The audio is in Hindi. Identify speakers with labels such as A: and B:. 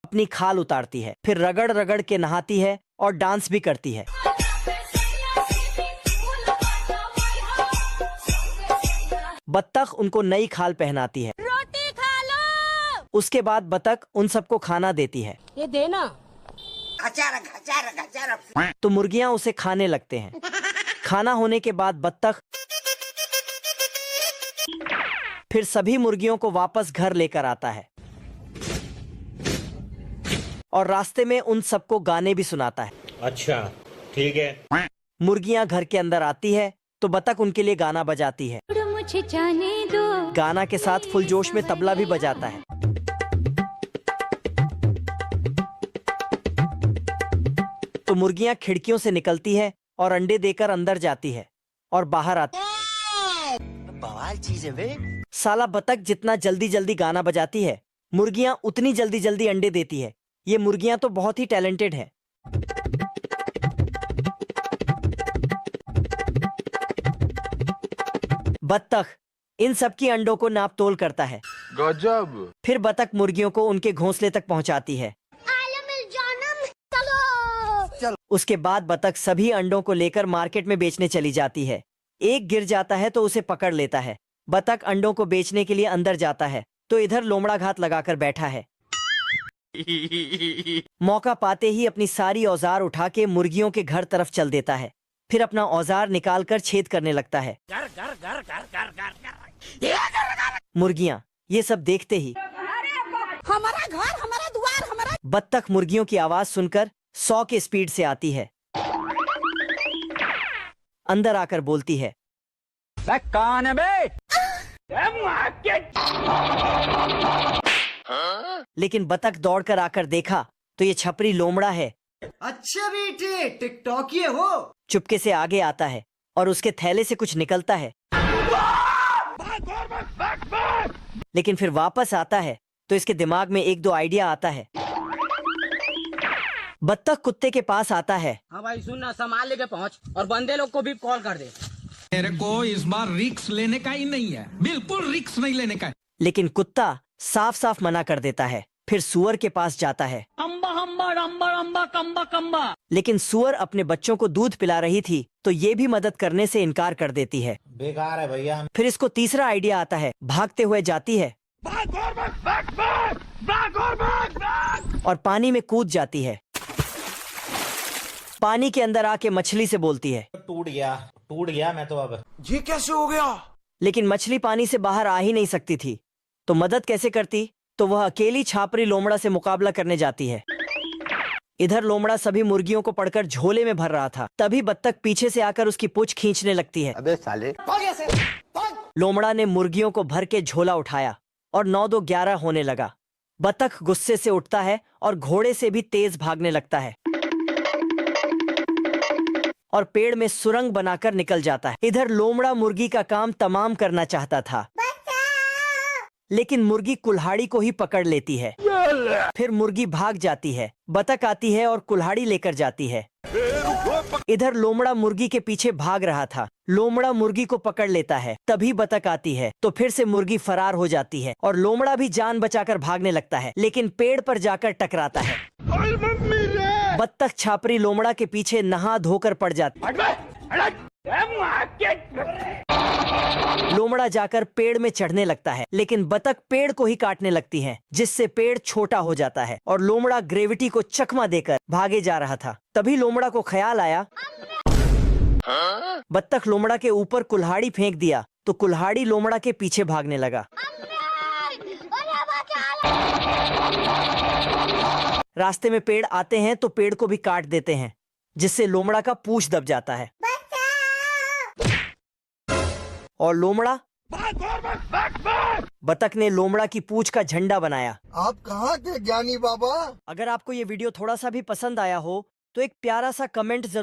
A: अपनी खाल उतारती है, फिर रगड़ रगड़ के नहाती है और डांस भी करती है। बत्तख उनको नई खाल पहनाती है।
B: रोटी खा लो।
A: उसके बाद बत्तख उन सबको खाना देती है।
B: ये देना।
A: तो मुर्गियां उसे खाने लगते हैं। खाना होने के बाद बत्तख फिर सभी मुर्गियों को वापस घर लेकर आता है और रास्ते में उन सबको गाने भी सुनाता है।
C: अच्छा, ठीक है।
A: मुर्गियां घर के अंदर आती है तो बत्तख उनके लिए गाना बजाती है।
B: मुझे जाने दो।
A: गाना के साथ फुल जोश में तबला भी बजाता है। तो मुर्गियां खिड़कियों से निकलती है और अंडे देकर अंदर जाती है और बाहर आती है। बवाल चीज है बे। साला बत्तख जितना जल्दी जल्दी गाना बजाती है, मुर्गियां उतनी जल्दी जल्दी अंडे देती है। ये मुर्गियां तो बहुत ही टैलेंटेड है। बत्तख इन सब की अंडों को नाप तोल करता है।
D: गजब।
A: फिर बत्तख मुर्गियों को उनके घोंसले तक पहुंचाती है।
B: चलो।
A: उसके बाद बत्तख सभी अंडों को लेकर मार्केट में बेचने चली जाती है। एक गिर जाता है तो उसे पकड़ लेता है। बत्तख अंडों को बेचने के लिए अंदर जाता है तो इधर लोमड़ा घात लगाकर बैठा है। मौका पाते ही अपनी सारी औजार उठा के मुर्गियों के घर तरफ चल देता है। फिर अपना औजार निकालकर छेद करने लगता है। मुर्गियां ये सब देखते ही
B: हमारा घर, हमारा द्वार, हमारा।
A: बत्तख मुर्गियों की आवाज सुनकर 100 के स्पीड से आती है। अंदर आकर बोलती है,
E: कौन है बे?
A: लेकिन बत्तख दौड़कर आकर देखा तो ये छपरी लोमड़ा है।
F: अच्छा बेटे, टिकटॉकी हो।
A: चुपके से आगे आता है और उसके थैले से कुछ निकलता है। लेकिन फिर वापस आता है तो इसके दिमाग में एक दो आइडिया आता है। बत्तख कुत्ते के पास आता है।
E: हाँ भाई सुन ना, संभाल लेके पहुँच और बंदे लोग को भी कॉल कर दे।
G: मेरे को इस बार रिक्स लेने का ही नहीं है, बिल्कुल रिक्स नहीं लेने का।
A: लेकिन कुत्ता साफ साफ मना कर देता है। फिर सुअर के पास जाता है।
E: अम्बा अम्बा अम्बा अम्बा कम्बा कम्बा।
A: लेकिन सुअर अपने बच्चों को दूध पिला रही थी तो ये भी मदद करने से इनकार कर देती है।
C: बेकार है भैया।
A: फिर इसको तीसरा आइडिया आता है। भागते हुए जाती है और पानी में कूद जाती है। पानी के अंदर आके मछली से बोलती है,
C: टूट गया मैं तो अब।
F: ये कैसे हो गया?
A: लेकिन मछली पानी से बाहर आ ही नहीं सकती थी तो मदद कैसे करती। तो वह अकेली छापरी लोमड़ा से मुकाबला करने जाती है। इधर लोमड़ा सभी मुर्गियों को पकड़कर झोले में भर रहा था। तभी बत्तख पीछे से आकर उसकी पूंछ खींचने लगती है।
D: अबे साले।
A: लोमड़ा ने मुर्गियों को भर के झोला उठाया और 9 2 11 होने लगा। बत्तख गुस्से से उठता है और घोड़े से भी तेज भागने लगता है और पेड़ में सुरंग बनाकर निकल जाता है। इधर लोमड़ा मुर्गी का काम तमाम करना चाहता था, लेकिन मुर्गी कुल्हाड़ी को ही पकड़ लेती है। फिर मुर्गी भाग जाती है। बत्तख आती है और कुल्हाड़ी लेकर जाती है। इधर लोमड़ा मुर्गी के पीछे भाग रहा था। लोमड़ा मुर्गी को पकड़ लेता है। तभी बत्तख आती है तो फिर से मुर्गी फरार हो जाती है और लोमड़ा भी जान बचाकर भागने लगता है, लेकिन पेड़ पर जाकर टकराता है। बत्तख छापरी लोमड़ा के पीछे नहा धोकर पड़ जाती है। लोमड़ा जाकर पेड़ में चढ़ने लगता है, लेकिन बत्तख पेड़ को ही काटने लगती है, जिससे पेड़ छोटा हो जाता है और लोमड़ा ग्रेविटी को चकमा देकर भागे जा रहा था। तभी लोमड़ा को ख्याल आया। बत्तख लोमड़ा के ऊपर कुल्हाड़ी फेंक दिया तो कुल्हाड़ी लोमड़ा के पीछे भागने लगा। रास्ते में पेड़ आते हैं तो पेड़ को भी काट देते हैं, जिससे लोमड़ा का पूंछ दब जाता है और लोमड़ा बत्तख ने लोमड़ा की पूंछ का झंडा बनाया।
F: आप कहाँ थे ज्ञानी बाबा?
A: अगर आपको ये वीडियो थोड़ा सा भी पसंद आया हो तो एक प्यारा सा कमेंट जरूर